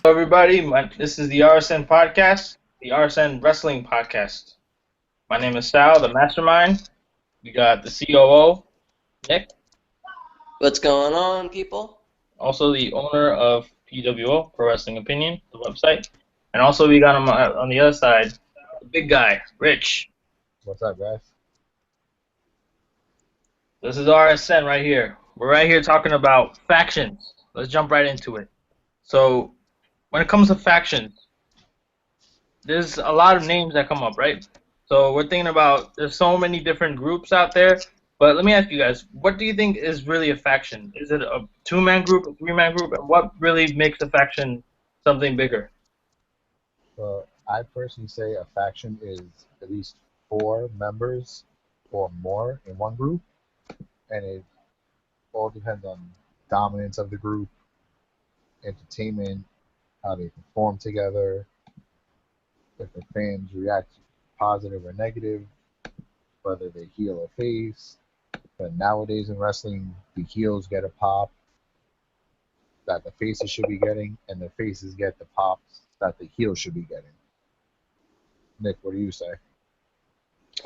Everybody. This is the RSN podcast, the RSN Wrestling Podcast. My name is Sal, the mastermind. We got the COO, Nick, What's going on, people? also the owner of PWO, Pro Wrestling Opinion, the website. And also we got him on the other side, the big guy, Rich. What's up, guys? This is RSN right here. We're right here talking about factions. Let's jump right into it. So, when it comes to factions, there's a lot of names that come up, right? So we're thinking about there's so many different groups out there. But let me ask you guys, what do you think is really a faction? Is it a two-man group, a three-man group, and what really makes a faction something bigger? Well, I personally say a faction is at least 4 members or more in one group, and it all depends on dominance of the group, entertainment, how they perform together, if the fans react positive or negative, whether they heel or face. But nowadays in wrestling, the heels get a pop that the faces should be getting, and the faces get the pops that the heels should be getting. Nick, what do you say?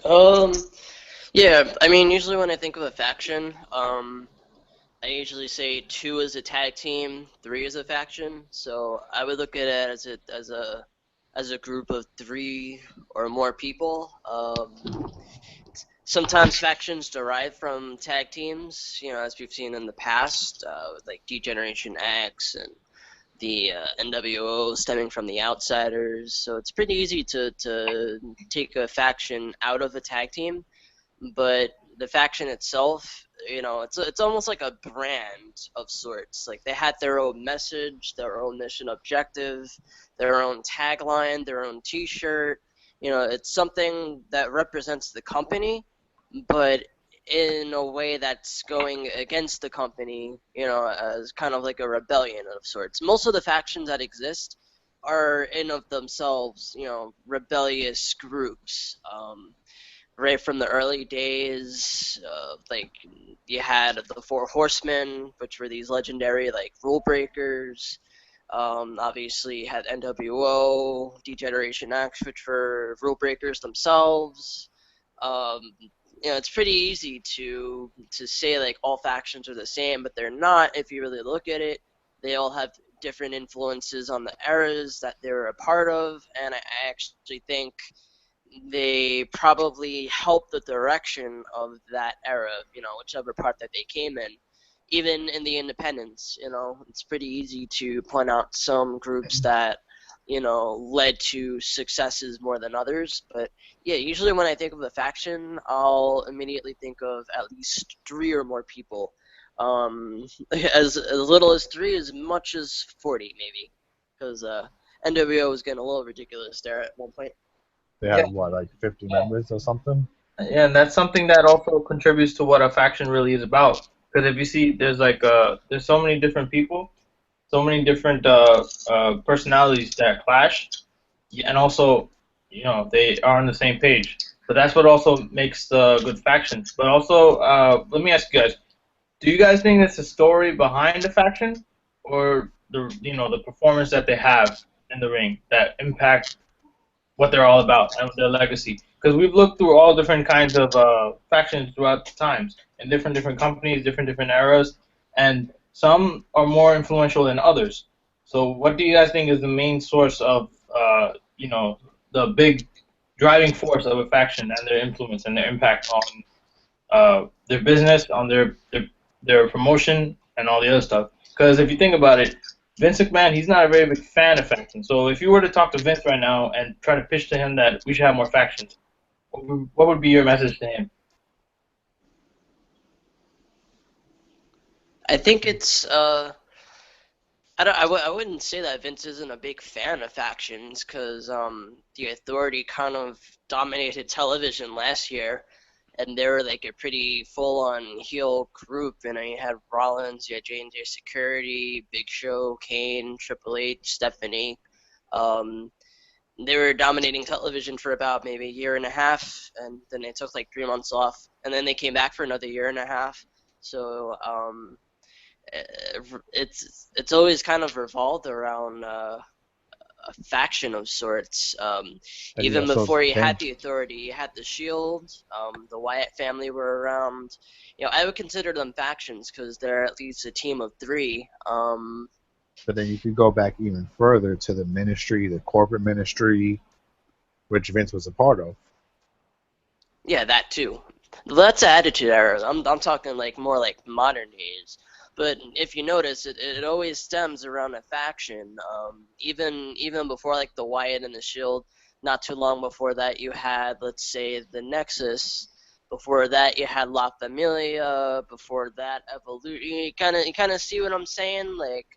Um, yeah, I mean, usually when I think of a faction, I usually say 2 is a tag team, 3 is a faction. So I would look at it as a group of 3 or more people. Sometimes factions derive from tag teams, as we've seen in the past, with like D-Generation X and the NWO stemming from the Outsiders. So it's pretty easy to take a faction out of a tag team, but the faction itself, it's almost like a brand of sorts. Like they had their own message, their own mission objective, their own tagline, their own T-shirt. It's something that represents the company, but in a way that's going against the company, as kind of like a rebellion of sorts. Most of the factions that exist are in of themselves, rebellious groups. Right from the early days, like you had the Four Horsemen, which were these legendary like rule breakers. Obviously, you had NWO, D-Generation X, which were rule breakers themselves. It's pretty easy to say like all factions are the same, but they're not. If you really look at it, they all have different influences on the eras that they're a part of, and I actually think they probably help the direction of that era, whichever part that they came in. Even in the independents, it's pretty easy to point out some groups that, led to successes more than others. But yeah, usually when I think of a faction, I'll immediately think of at least 3 or more people. As little as 3, as much as 40 maybe, because NWO was getting a little ridiculous there at one point. They have what, like 50 members or something? Yeah, and that's something that also contributes to what a faction really is about. Because if you see, there's so many different people, so many different personalities that clash, and also, they are on the same page. But that's what also makes the good factions. But also, let me ask you guys: do you guys think it's a story behind the faction, or the performance that they have in the ring that impact what they're all about and their legacy? Because we've looked through all different kinds of factions throughout the times in different companies, different eras, and some are more influential than others. So, what do you guys think is the main source of the big driving force of a faction and their influence and their impact on their business, on their promotion, and all the other stuff? Because if you think about it, Vince McMahon, he's not a very big fan of factions. So if you were to talk to Vince right now and try to pitch to him that we should have more factions, what would be your message to him? I think it's I wouldn't say that Vince isn't a big fan of factions, because the Authority kind of dominated television last year, and they were like a pretty full-on heel group. You had Rollins, you had J&J Security, Big Show, Kane, Triple H, Stephanie. They were dominating television for about maybe a year and a half, and then they took like 3 months off, and then they came back for another year and a half. So it's always kind of revolved around a faction of sorts. And you Even also before you had think, the Authority, you had the Shield. The Wyatt family were around. I would consider them factions because they're at least a team of three. but then you could go back even further to the ministry, the corporate ministry, which Vince was a part of. Yeah, that too. That's the Attitude Era. I'm talking like more like modern days. But if you notice, it always stems around a faction. Even before like the Wyatt and the Shield, not too long before that you had, let's say, the Nexus. Before that you had La Familia. Before that Evolution. You kind of see what I'm saying? Like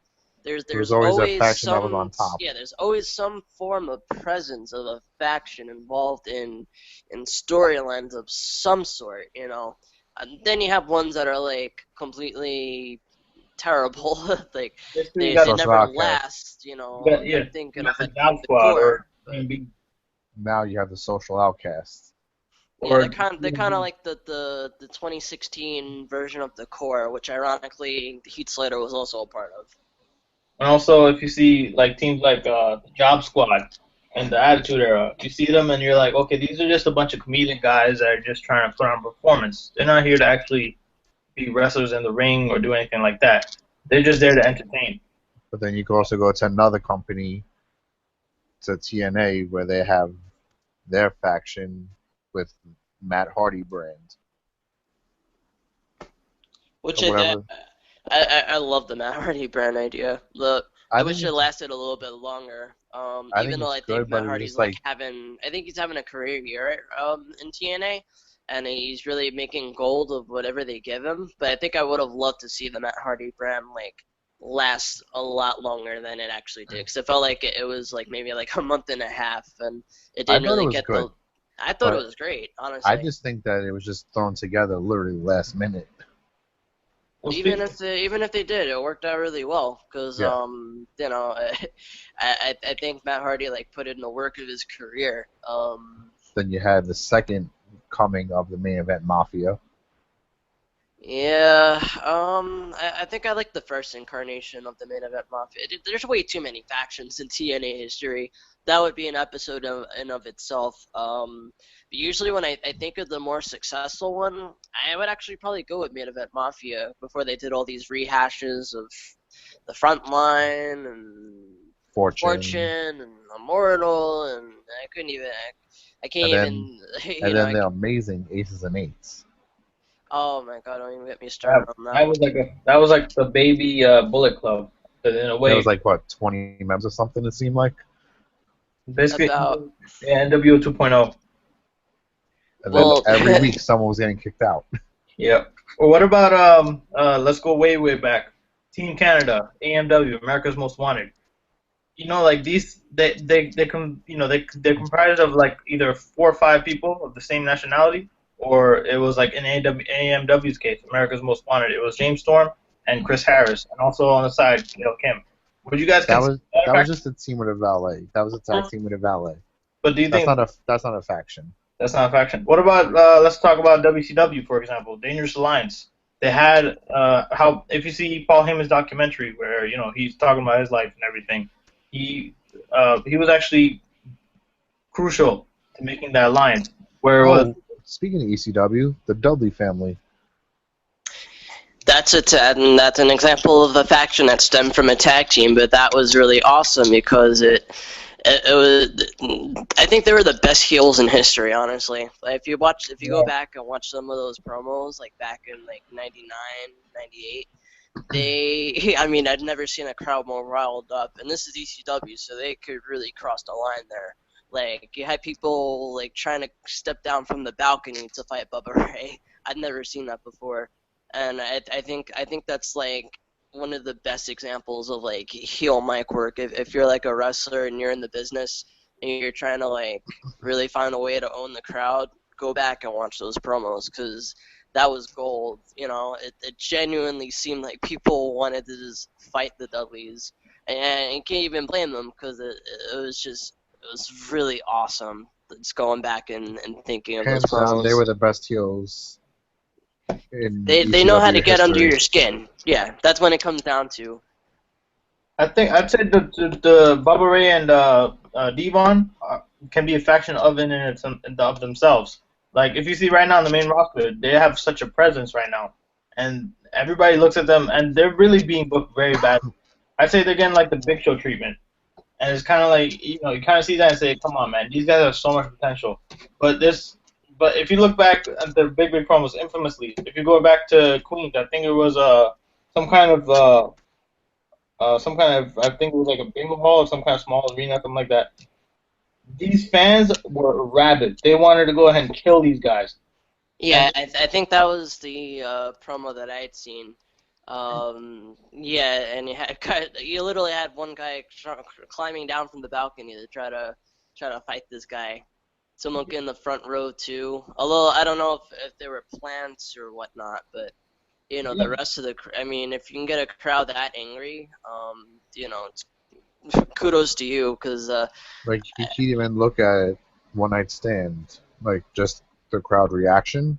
There was there's always a always faction that was some on top. yeah there's always some form of presence of a faction involved in storylines of some sort, And then you have ones that are like completely terrible, like Basically, you they got Social never outcast. last, yeah, I'm thinking you of got the like Job the Squad core, or but TMB Now you have the social outcasts. yeah, or they're kind of like the 2016 version of the core, which ironically Heath Slater was also a part of. and also if you see like teams like the Job Squad and the Attitude Era, you see them and you're like, okay, these are just a bunch of comedic guys that are just trying to put on performance. They're not here to actually be wrestlers in the ring or do anything like that. They're just there to entertain. But then you could also go to another company, to TNA, where they have their faction with Matt Hardy brand Which or whatever. I love the Matt Hardy brand idea. I I think wish it it's lasted a little bit longer. I think Even though it's I think good, but Matt it's Hardy's just like like I think he's having a career year in TNA, and he's really making gold of whatever they give him. But I think I would have loved to see the Matt Hardy brand like last a lot longer than it actually did. Because it felt like it was like maybe like a month and a half, and it I didn't thought it really was get the. good, I thought it but was great, I honestly. just think that it was just thrown together literally last minute. Well, Even speak, if they did, it worked out really well because Yeah. I think Matt Hardy like put in the work of his career. Then you had the second coming of the main event Mafia. Yeah, I think I like the first incarnation of the main event Mafia. There's way too many factions in TNA history. That would be an episode in of itself. But usually when I think of the more successful one, I would actually probably go with main event Mafia before they did all these rehashes of the front line and Fortune, Fortune and Immortal, and I couldn't even, I can't and then even, and then the amazing Aces and Eights. oh my god, don't even get me started on that one. that was like the baby Bullet Club, but in a There was way, like what 20 members or something. It seemed like, basically, About, yeah, NWO 2.0. and then well, every week someone was getting kicked out. Yeah. Well, what about let's go way back. Team Canada, AMW, America's Most Wanted. Like these, they're comprised of like either 4 or 5 people of the same nationality, or it was like in AMW's case, America's Most Wanted. It was James Storm and Chris Harris, and also on the side, Gail Kim. Would you guys That consider was that a that was faction? just a team with a valet. That was a tag team with a valet. But do you That's think not a faction. that's not a faction? What about let's talk about WCW for example, Dangerous Alliance. They had how if you see Paul Heyman's documentary where he's talking about his life and everything, he was actually crucial to making that alliance. Where it was Oh, speaking of ECW, the Dudley family. that's an example of a faction that stemmed from a tag team, but that was really awesome because it was. I think they were the best heels in history, honestly. Like if you go yeah, back and watch some of those promos, like back in like '99, '98, I mean, I'd never seen a crowd more riled up, and this is ECW, so they could really cross the line there. Like you had people like trying to step down from the balcony to fight Bubba Ray. I'd never seen that before, and I think that's like one of the best examples of like heel mic work. If you're like a wrestler and you're in the business and you're trying to like really find a way to own the crowd, go back and watch those promos because that was gold. It genuinely seemed like people wanted to just fight the Dudleys, and you can't even blame them because it was really awesome. Just going back and thinking of those Hands down, they promos. were the best heels in They know how to ECW get under history. your skin. Yeah, that's when it comes down to. I think I'd say the Bubba Ray and Devon can be a faction of themselves. Like if you see right now in the main roster, they have such a presence right now, and everybody looks at them, and they're really being booked very bad. I'd say they're getting like the Big Show treatment, and it's kind of like you kind of see that and say, come on, man, these guys have so much potential. But but if you look back at the big promos, infamously, if you go back to Queens, I think it was some kind of I think it was like a bingo hall or some kind of small arena, something like that. These fans were rabid. They wanted to go ahead and kill these guys. Yeah, And I think that was the promo that I had seen. Yeah, and you literally had one guy climbing down from the balcony to try to fight this guy. Someone in the front row too. Although I don't know if there were plants or whatnot, but yeah, the rest of I mean, if you can get a crowd that angry, it's kudos to you because Like you can't even look at One Night Stand, like just the crowd reaction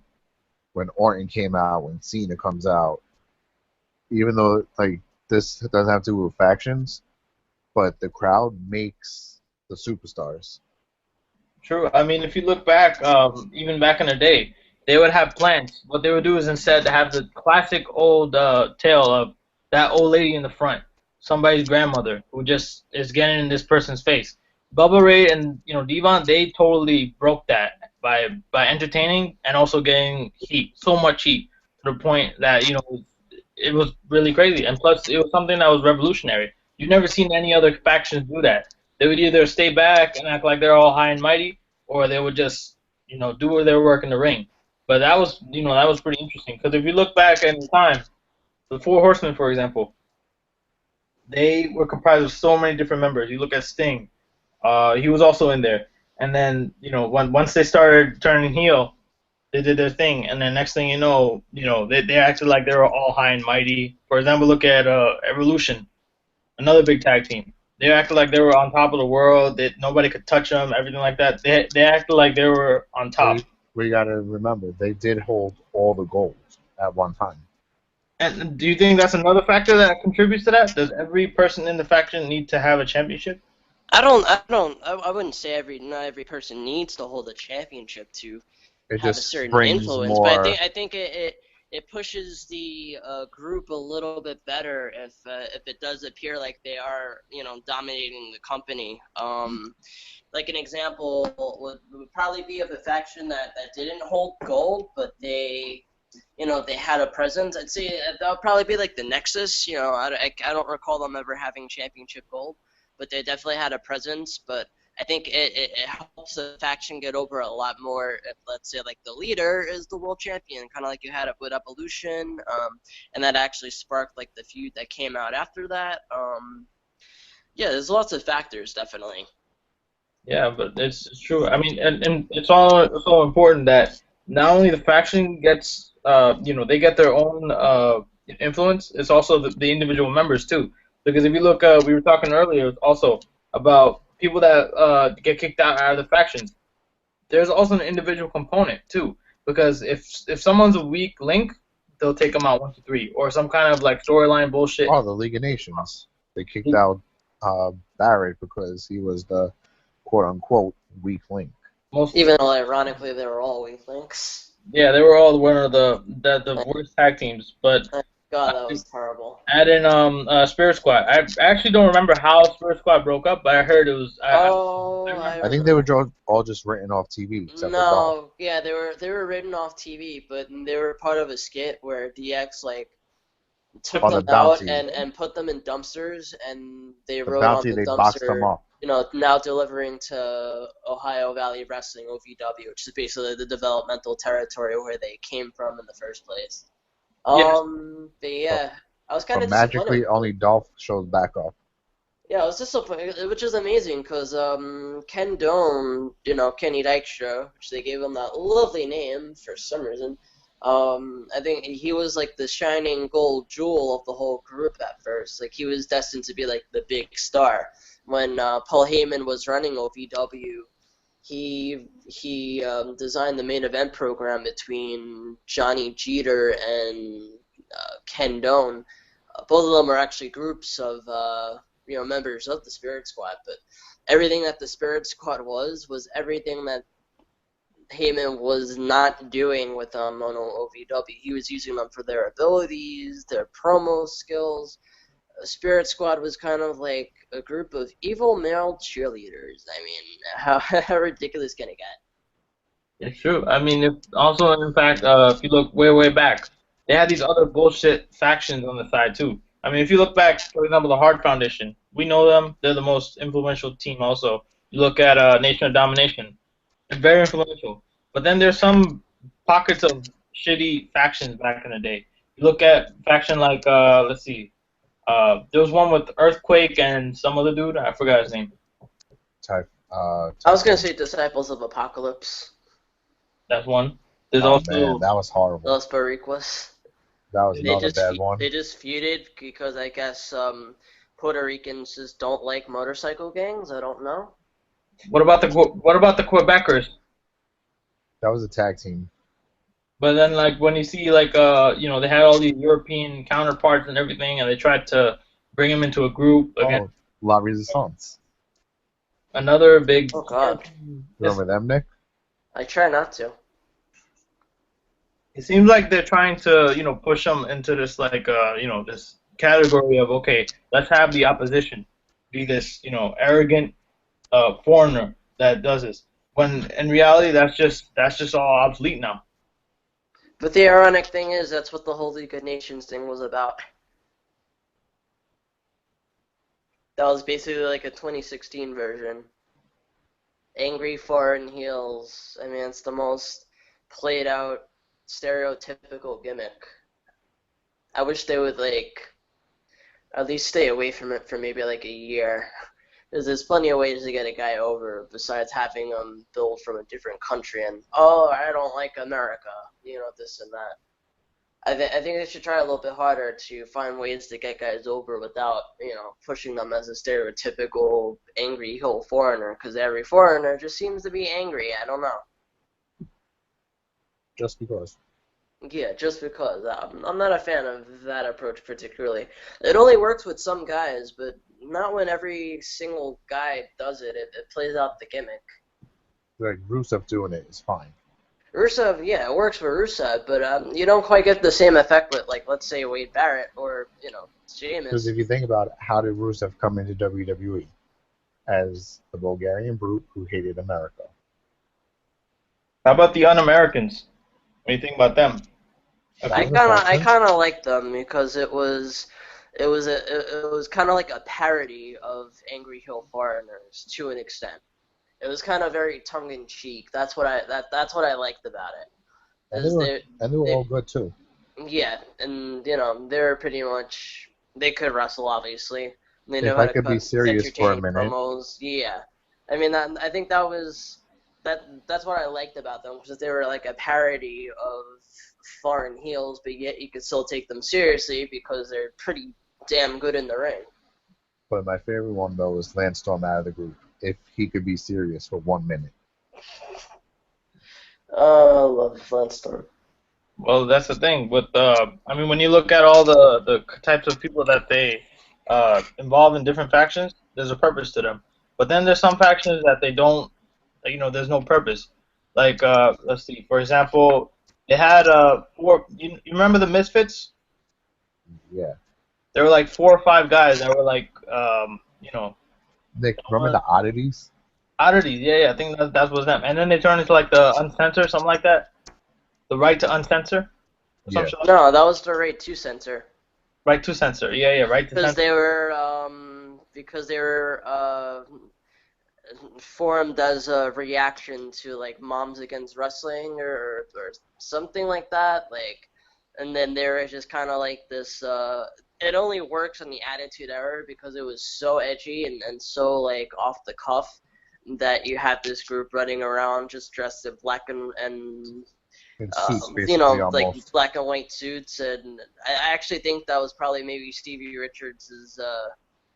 when Orton came out, when Cena comes out. Even though like this doesn't have to do with factions, but the crowd makes the superstars. true. I mean, if you look back, even back in the day, they would have plants. What they would do is instead have the classic old tale of that old lady in the front, somebody's grandmother who just is getting in this person's face. Bubba Ray and Devon, they totally broke that by entertaining and also getting heat, so much heat to the point that it was really crazy. And plus, it was something that was revolutionary. You've never seen any other factions do that. They would either stay back and act like they're all high and mighty, or they would just, do their work in the ring. But that was pretty interesting because if you look back in time, the Four Horsemen, for example, they were comprised of so many different members. You look at Sting, he was also in there. And then, once they started turning heel, they did their thing, and then next thing they acted like they were all high and mighty. For example, look at Evolution, another big tag team. They acted like they were on top of the world, that nobody could touch them, everything like that. They acted like they were on top. We gotta remember they did hold all the gold at one time. And do you think that's another factor that contributes to that? Does every person in the faction need to have a championship? I wouldn't say not every person needs to hold a championship to It have a just certain brings influence, but more. I think it pushes the group a little bit better if it does appear like they are dominating the company. Like an example would probably be of a faction that didn't hold gold, but they had a presence. I'd say that would probably be like the Nexus. I don't recall them ever having championship gold, but they definitely had a presence. But I think it helps the faction get over a lot more if, let's say, like the leader is the world champion, kind of like you had it with Evolution, and that actually sparked like the feud that came out after that. Yeah, there's lots of factors, definitely. Yeah, but it's true. I mean, and it's all so important that not only the faction gets, they get their own influence. It's also the individual members too. Because if you look, we were talking earlier also about people that get kicked out of the factions. There's also an individual component too. Because if someone's a weak link, they'll take them out 1, 2, 3, or some kind of like storyline bullshit. Oh, the League of Nations. They kicked out Barrett because he was the quote unquote weak link. Even though ironically they were all weak links. Yeah, they were all one of the worst tag teams, but God, that was terrible. add in Spirit Squad. I actually don't remember how Spirit Squad broke up, but I heard it was. I think they were all just written off TV. Except for Dolph. Yeah, they were written off TV, but they were part of a skit where DX took them out and put them in dumpsters, and they wrote on the dumpster. Boxed them up. Now delivering to Ohio Valley Wrestling (OVW), which is basically the developmental territory where they came from in the first place. But yeah, I was kind of disappointed. Magically, only Dolph shows back up. Yeah, I was disappointed, which is amazing because Ken Dome, Kenny Dykstra, which they gave him that lovely name for some reason. I think he was like the shining gold jewel of the whole group at first. Like he was destined to be like the big star. When Paul Heyman was running OVW, he designed the main event program between Johnny Jeter and Ken Doan. Both of them are actually groups of members of the Spirit Squad, but everything that the Spirit Squad was everything that Heyman was not doing with them on OVW. He was using them for their abilities, their promo skills. Spirit Squad was kind of like a group of evil male cheerleaders. I mean, how ridiculous can it get? It's true. I mean, if also in fact, if you look way back, they had these other bullshit factions on the side too. I mean, if you look back, for example, the Hard Foundation, we know them. They're the most influential team. Also, you look at Nation of Domination, they're very influential. But then there's some pockets of shitty factions back in the day. You look at faction like let's see, there was one with Earthquake and some other dude. I forgot his name. I was gonna say Disciples of Apocalypse. That's one. There's Oh also man, that was horrible. Los Boricuas. That was not a bad one. They just feuded because I guess Puerto Ricans just don't like motorcycle gangs. I don't know. what about the Quebecers? That was a tag team. But then, like, when you see, like, they had all these European counterparts and everything, and they tried to bring them into a group again. Oh, La Resistance. Another big. Oh God. Remember them, Nick? I try not to. It seems like they're trying to, push them into this, like, this category of, okay, let's have the opposition be this, arrogant foreigner that does this. When in reality, that's just all obsolete now. But the ironic thing is, that's what the whole League of Nations thing was about. That was basically like a 2016 version. Angry foreign heels. I mean, it's the most played out, stereotypical gimmick. I wish they would, at least stay away from it for maybe, a year. Because there's plenty of ways to get a guy over besides having him build from a different country and, I don't like America, this and that. I think they should try a little bit harder to find ways to get guys over without, pushing them as a stereotypical angry heel foreigner, because every foreigner just seems to be angry. I don't know. Just because. Yeah, just because. I'm not a fan of that approach particularly. It only works with some guys, but not when every single guy does it. It plays out the gimmick. Like Rusev doing it is fine. Rusev, yeah, it works for Rusev, but you don't quite get the same effect with, let's say Wade Barrett or, Sheamus. Because if you think about it, how did Rusev come into WWE? As the Bulgarian brute who hated America. How about the Un-Americans? What do you think about them? I kind of like them because it was kind of like a parody of Angry Hill Foreigners to an extent. It was kind of very tongue in cheek. That's what I liked about it. And they were all good too. Yeah, and they're pretty much, they could wrestle obviously. They know If how I to could be serious for a minute. promos. Yeah, I mean I think that's what I liked about them, because they were like a parody of foreign heels, but yet you could still take them seriously because they're pretty damn good in the ring. But my favorite one though was Lance Storm out of the group. If he could be serious for 1 minute. I love Lance Storm. Well, that's the thing. When you look at all the types of people that they involve in different factions, there's a purpose to them. But then there's some factions that they don't, there's no purpose. Like, let's see, for example, they had four. You remember the Misfits? Yeah. There were like 4 or 5 guys that were like, Nick, remember the Oddities? Oddities, yeah, I think that was them. And then they turned into like the Uncensor, something like that. The Right to Uncensor? Yeah. No, that was the Right to Censor. Right to Censor, yeah, Right to Censor. Because they were formed as a reaction to like Moms Against Wrestling or something like that, and then they were just kind of like this. It only works in the Attitude Era because it was so edgy and so like off the cuff that you had this group running around just dressed in black and suits, basically, almost. like black and white suits, and I actually think that was probably maybe Stevie Richards'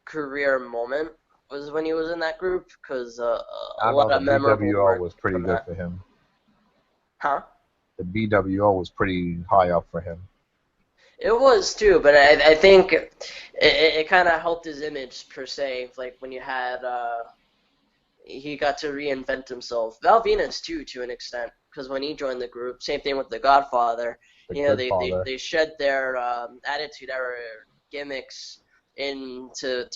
career moment was when he was in that group, because a lot of memorable BWO work was pretty from good that. for him. Huh? The BWO was pretty high up for him. It was too, but I think it kind of helped his image per se. Like when you had he got to reinvent himself. Val Venus too, to an extent, because when he joined the group, same thing with the Godfather. The You know, good father. they shed their attitude era gimmicks in to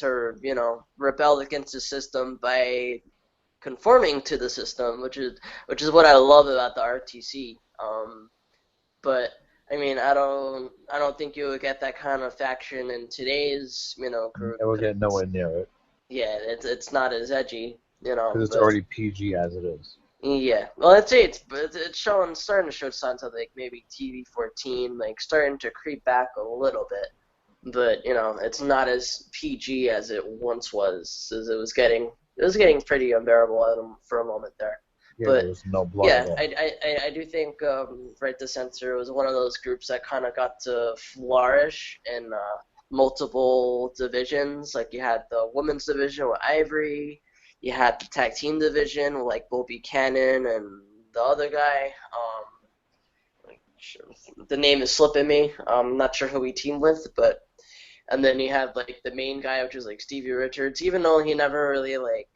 rebel against the system by conforming to the system, which is what I love about the RTC. But I mean, I don't think you would get that kind of faction in today's group It will get because nowhere near it yeah, it's not as edgy, because it's but already PG as it is. yeah. Well, I'd say it's starting to show signs of like maybe TV-14 like starting to creep back a little bit, but it's not as PG as it once was, as it was getting pretty unbearable for a moment there. Yeah, there But was no blood at yeah, all. I do think Right to Censor was one of those groups that kind of got to flourish in multiple divisions. Like you had the women's division with Ivory, you had the tag team division with like Bo Buchanan and the other guy. The name is slipping me. I'm not sure who he teamed with, but and then you had like the main guy, which was like Stevie Richards. Even though he never really like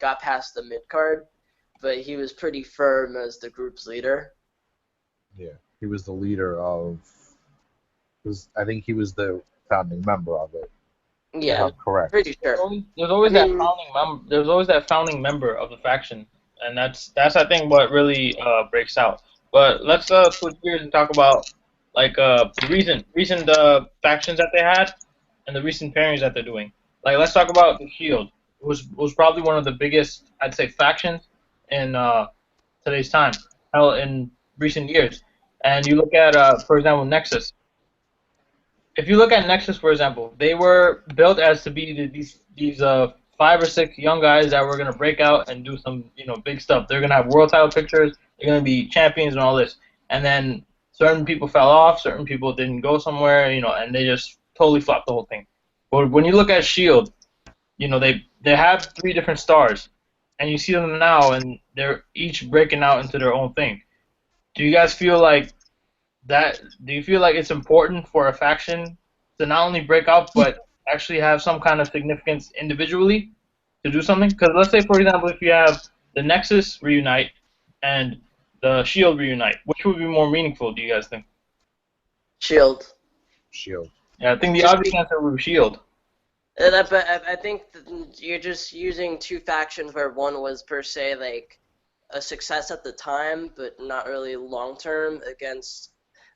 got past the mid card, but he was pretty firm as the group's leader. Yeah, he was the leader of. I think he was the founding member of it. If Yeah, I'm correct. pretty sure. There's I always that mean, founding member. There's always that founding member of the faction, and that's I think what really breaks out. But let's switch gears and talk about like the recent factions that they had and the recent pairings that they're doing. Like let's talk about the Shield. It was probably one of the biggest I'd say factions in today's time, hell in recent years. And you look at for example Nexus. If you look at Nexus, for example, they were built as to be these 5 or 6 young guys that were gonna break out and do some big stuff. They're gonna have world title pictures. They're gonna be champions and all this. And then certain people fell off. Certain people didn't go somewhere. And they just totally flopped the whole thing. But when you look at Shield, they have 3 different stars, and you see them now, and they're each breaking out into their own thing. Do you guys feel like that do you feel like it's important for a faction to not only break out but actually have some kind of significance individually to do something? Because let's say, for example, if you have the Nexus reunite and the Shield reunite, which would be more meaningful? Do you guys think? Shield. Shield. Yeah, I think the Just obvious answer would be Shield. but I think that you're just using two factions where one was per se like a success at the time, but not really long term against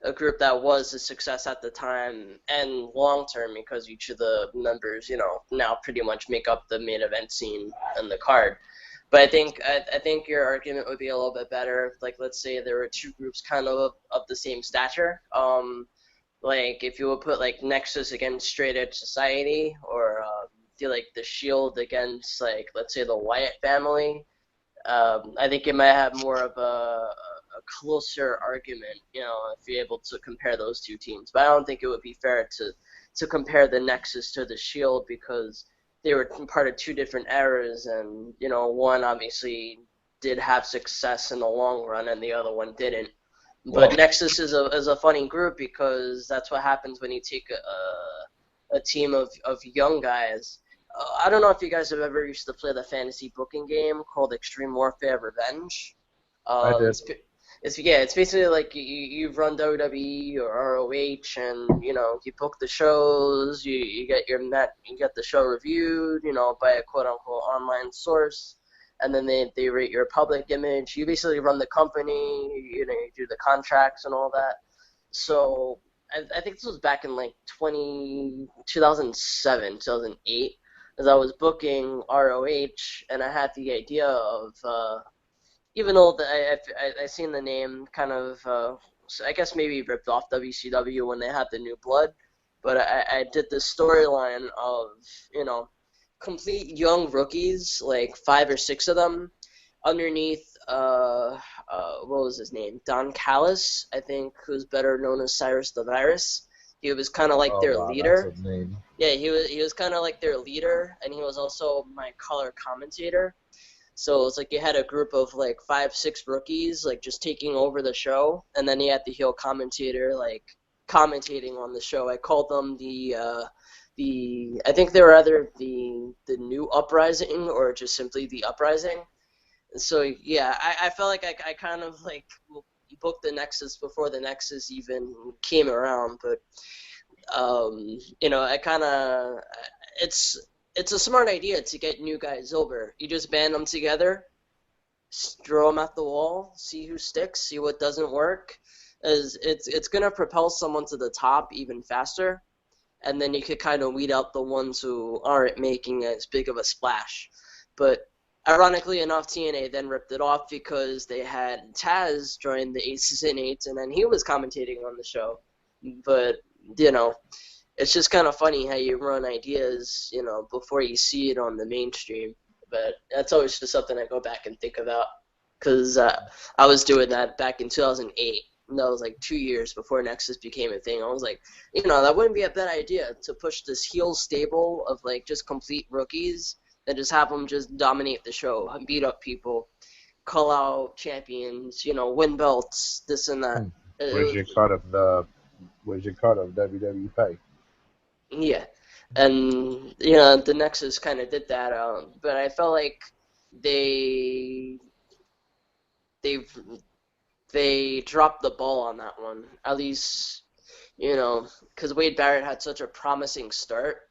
a group that was a success at the time and long term because each of the members, now pretty much make up the main event scene and the card. But I think your argument would be a little bit better. Like let's say there were two groups kind of the same stature. Like if you would put like Nexus against Straight Edge Society, or do like the Shield against like let's say the Wyatt family. I think it might have more of a closer argument, if you're able to compare those two teams. But I don't think it would be fair to compare the Nexus to the Shield because they were part of two different eras, and one obviously did have success in the long run, and the other one didn't. But Nexus is a funny group because that's what happens when you take a team of young guys. I don't know if you guys have ever used to play the fantasy booking game called Extreme Warfare Revenge. I did. It's basically like you run WWE or ROH, and you book the shows, you get your net, you get the show reviewed, by a quote unquote online source, and then they rate your public image. You basically run the company, you do the contracts and all that. So I think this was back in like 2007, 2008, as I was booking ROH, and I had the idea of even though I seen the name kind of, I guess maybe ripped off WCW when they had the New Blood, but I did this storyline of, complete young rookies, like 5 or 6 of them, underneath, what was his name? Don Callis, I think, who's better known as Cyrus the Virus. He was kind of like Oh their wow, leader. that's a name. Yeah, he was kind of like their leader, and he was also my color commentator. So it's like you had a group of like 5, 6 rookies like just taking over the show, and then you had the heel commentator like commentating on the show. I called them I think they were either the new uprising or just simply the uprising. So yeah, I felt like I kind of like booked the Nexus before the Nexus even came around, but I kind of it's a smart idea to get new guys over. You just band them together, throw them at the wall, see who sticks, see what doesn't work. As it's gonna propel someone to the top even faster, and then you could kind of weed out the ones who aren't making as big of a splash. But ironically enough, TNA then ripped it off because they had Taz join the Aces and Eights, and then he was commentating on the show. But it's just kind of funny how you run ideas, before you see it on the mainstream. But that's always just something I go back and think about, because I was doing that back in 2008. And that was like 2 years before Nexus became a thing. I was like, that wouldn't be a bad idea to push this heel stable of like just complete rookies and just have them just dominate the show and beat up people, call out champions, win belts, this and that. Where's your cut of WWE pay? Yeah, and the Nexus kind of did that, but I felt like they dropped the ball on that one. At least, because Wade Barrett had such a promising start.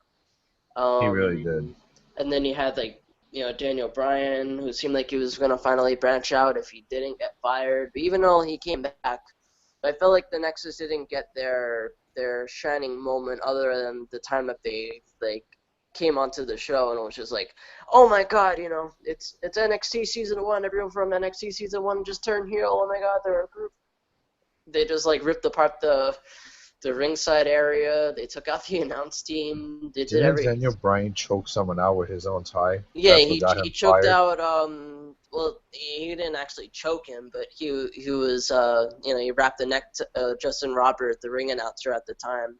He really did. And then you had Daniel Bryan, who seemed like he was gonna finally branch out if he didn't get fired. But even though he came back, I felt like the Nexus didn't get their shining moment other than the time that they came onto the show, and it was just like, oh my god, it's NXT season 1. Everyone from NXT season 1 just turned heel. Oh my god, they're a group. They just ripped apart the ringside area. They took out the announce team. They did everything. Daniel Bryan choke someone out with his own tie? Yeah, he choked out. Well, he didn't actually choke him, but he was he wrapped the neck to Justin Robert, the ring announcer at the time,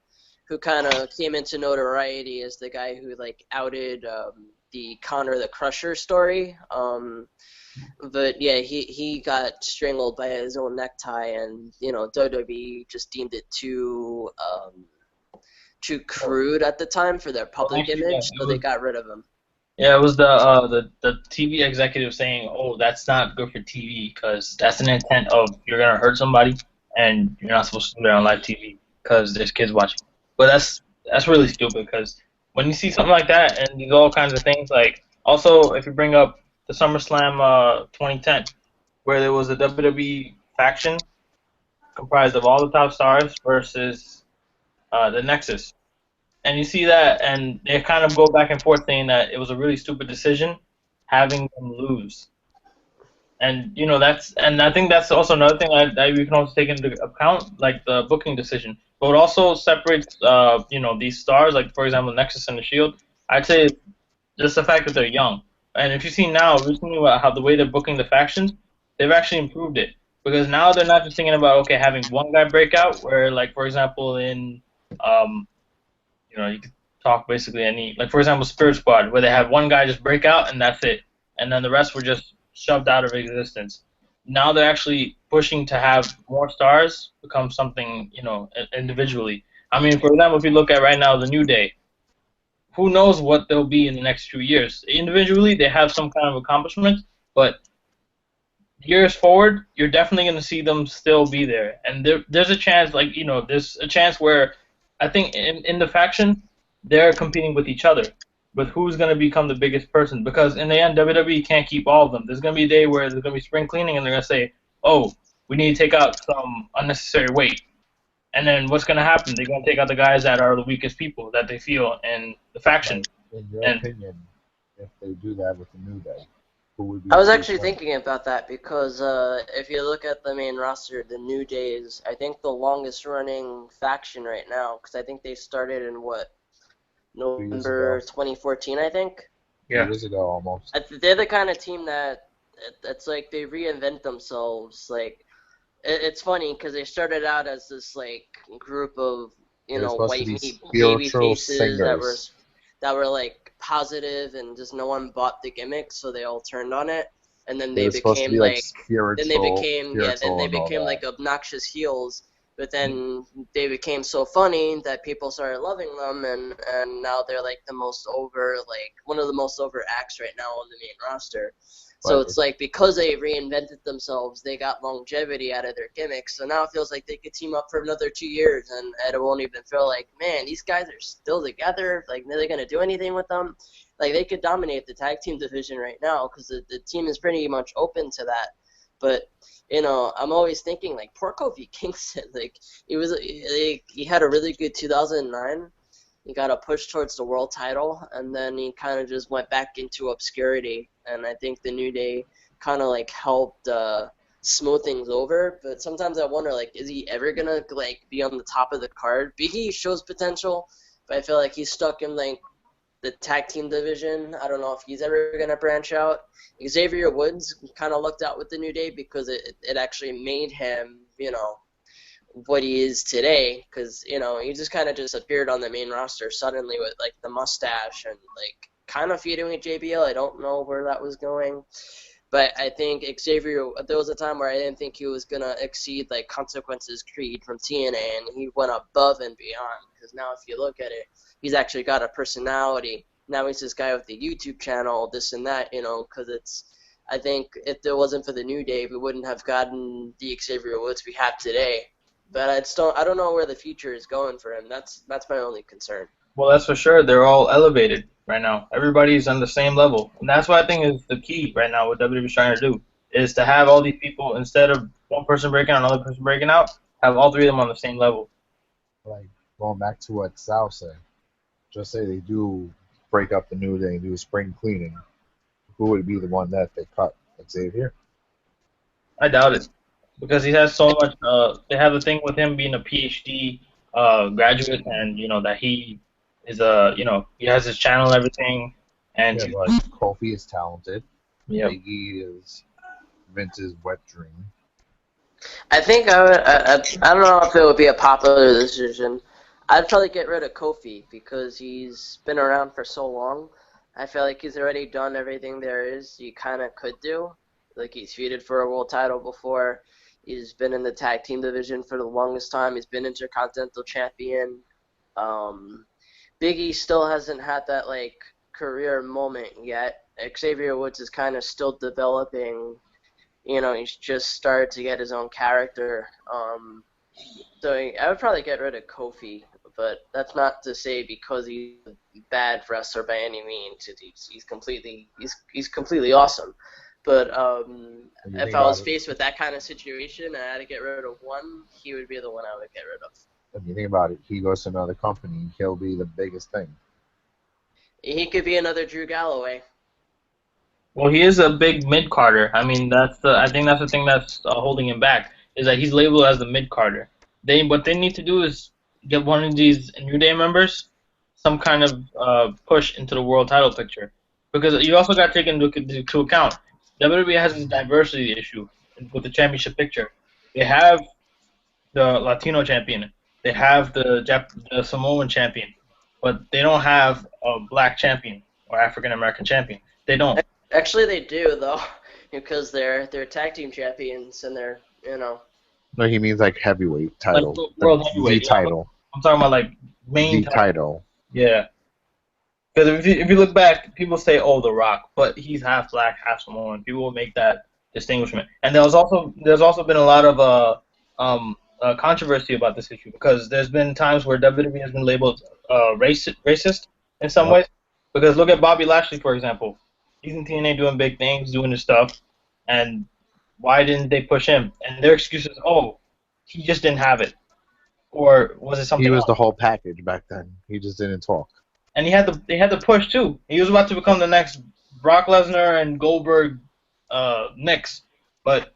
who kind of came into notoriety as the guy who outed the Connor the Crusher story. But yeah, he got strangled by his own necktie, and WWE just deemed it too crude at the time for their public image, so they got rid of him. Yeah, it was the TV executive saying, "Oh, that's not good for TV because that's an intent of you're gonna hurt somebody, and you're not supposed to do that on live TV because there's kids watching." But that's really stupid because when you see something like that and these all kinds of things, also if you bring up the SummerSlam 2010, where there was a WWE faction comprised of all the top stars versus the Nexus. And you see that, and they kind of go back and forth saying that it was a really stupid decision having them lose. And I think that's also another thing that we can also take into account, like the booking decision. But it also separates, these stars, like for example, Nexus and the Shield. I'd say just the fact that they're young. And if you see now, recently, how the way they're booking the factions, they've actually improved it. Because now they're not just thinking about, having one guy break out, where, for example, in, you could talk basically any, for example, Spirit Squad, where they had one guy just break out and that's it. And then the rest were just shoved out of existence. Now they're actually pushing to have more stars become something, individually. I mean, for example, if you look at right now the New Day, who knows what they'll be in the next few years. Individually, they have some kind of accomplishments, but years forward, you're definitely going to see them still be there. And there's a chance, there's a chance where I think in the faction, they're competing with each other, with who's going to become the biggest person. Because in the end, WWE can't keep all of them. There's going to be a day where there's going to be spring cleaning, and they're going to say, oh, we need to take out some unnecessary weight. And then what's going to happen? They're going to take out the guys that are the weakest people that they feel in the faction. In your opinion, if they do that with the New Day, who would be? I was actually thinking about that because if you look at the main roster, the New Day is, I think, the longest running faction right now, because I think they started in November 2014, I think. Yeah. 2 years ago almost. They're the kind of team that it's like they reinvent themselves. It's funny because they started out as this group of white baby faces that were positive, and just no one bought the gimmick, so they all turned on it, and then they became obnoxious heels, But then they became so funny that people started loving them, and now they're like one of the most over acts right now on the main roster. So But it's like because they reinvented themselves, they got longevity out of their gimmicks. So now it feels like they could team up for another 2 years, and it won't even feel like, man, these guys are still together. Like, are they gonna do anything with them? Like, they could dominate the tag team division right now because the team is pretty much open to that. But I'm always thinking like poor Kofi Kingston. Like he had a really good 2009. He got a push towards the world title, and then he kind of just went back into obscurity. And I think the New Day kind of like helped smooth things over. But sometimes I wonder, like, is he ever gonna like be on the top of the card? Big E shows potential, but I feel like he's stuck in like the tag team division. I don't know if he's ever going to branch out. Xavier Woods kind of lucked out with the New Day because it actually made him, what he is today. Because, he just kind of just appeared on the main roster suddenly with, like, the mustache and, like, kind of feuding with JBL. I don't know where that was going. But I think Xavier, there was a time where I didn't think he was going to exceed, like, Consequences Creed from TNA, and he went above and beyond. Because now if you look at it, he's actually got a personality. Now he's this guy with the YouTube channel, this and that, because I think if it wasn't for the New Day, we wouldn't have gotten the Xavier Woods we have today. But I don't know where the future is going for him. That's my only concern. Well, that's for sure. They're all elevated right now. Everybody's on the same level. And that's what I think is the key right now, what WWE's trying to do, is to have all these people, instead of one person breaking out, another person breaking out, have all three of them on the same level. like going back to what Sal said, just say they do break up the New Day and do spring cleaning, who would be the one that they cut? Xavier? I doubt it. Because he has so much, they have the thing with him being a PhD graduate, and, that he is he has his channel and everything. And, Yeah, but Kofi is talented. yeah. Big E is Vince's wet dream. I think I don't know if it would be a popular decision. I'd probably get rid of Kofi because he's been around for so long. I feel like he's already done everything there is you kind of could do. Like, he's feuded for a world title before. He's been in the tag team division for the longest time. He's been Intercontinental Champion. Big E still hasn't had that, like, career moment yet. Xavier Woods is kind of still developing. He's just started to get his own character. So I would probably get rid of Kofi, but that's not to say because he's a bad wrestler by any means. He's completely awesome. But if I was faced with that kind of situation and I had to get rid of one, he would be the one I would get rid of. If you think about it, he goes to another company, he'll be the biggest thing. He could be another Drew Galloway. Well, he is a big mid-carder. I mean, I think that's the thing that's holding him back, is that he's labeled as the mid-carder. What they need to do is get one of these New Day members some kind of push into the world title picture. Because you also got to take into account, WWE has this diversity issue with the championship picture. They have the Latino champion. They have the Samoan champion. But they don't have a black champion or African-American champion. They don't. Actually, they do, though, because they're tag team champions and they're, No, he means like heavyweight title. Like world heavyweight. The title. I'm talking about like main title. Yeah. Because if you look back, people say, "Oh, The Rock," but he's half black, half Samoan. People will make that distinguishment. And there's also been a lot of controversy about this issue because there's been times where WWE has been labeled racist in some ways. Because look at Bobby Lashley, for example. He's in TNA doing big things, doing his stuff, and why didn't they push him? And their excuse is, "Oh, he just didn't have it," or was it something? He was else? the whole package back then. He just didn't talk. And they had the push too. He was about to become the next Brock Lesnar and Goldberg next. But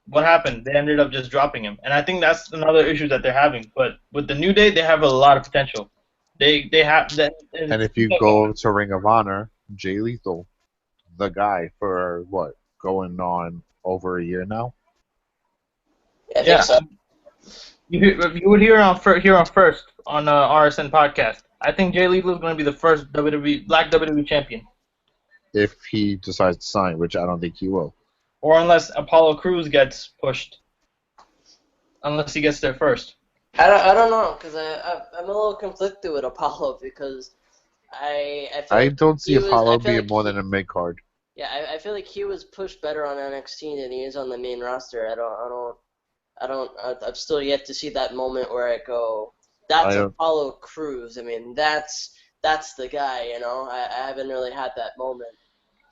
what happened? They ended up just dropping him. And I think that's another issue that they're having. But with the New Day, they have a lot of potential. They have that. And if you go to Ring of Honor, Jay Lethal, the guy for what, going on over a year now? I think so. You would hear on first on RSN podcast. I think Jay Lethal is going to be the first black WWE champion. If he decides to sign, which I don't think he will. Or unless Apollo Crews gets pushed. Unless he gets there first. I don't know, because I'm a little conflicted with Apollo because I feel I like don't see he was I Apollo feel being like more than a mid card. yeah, I feel like he was pushed better on NXT than he is on the main roster. I've still yet to see that moment where I go, I that's don't. Apollo Crews. I mean, that's the guy, you know. I haven't really had that moment.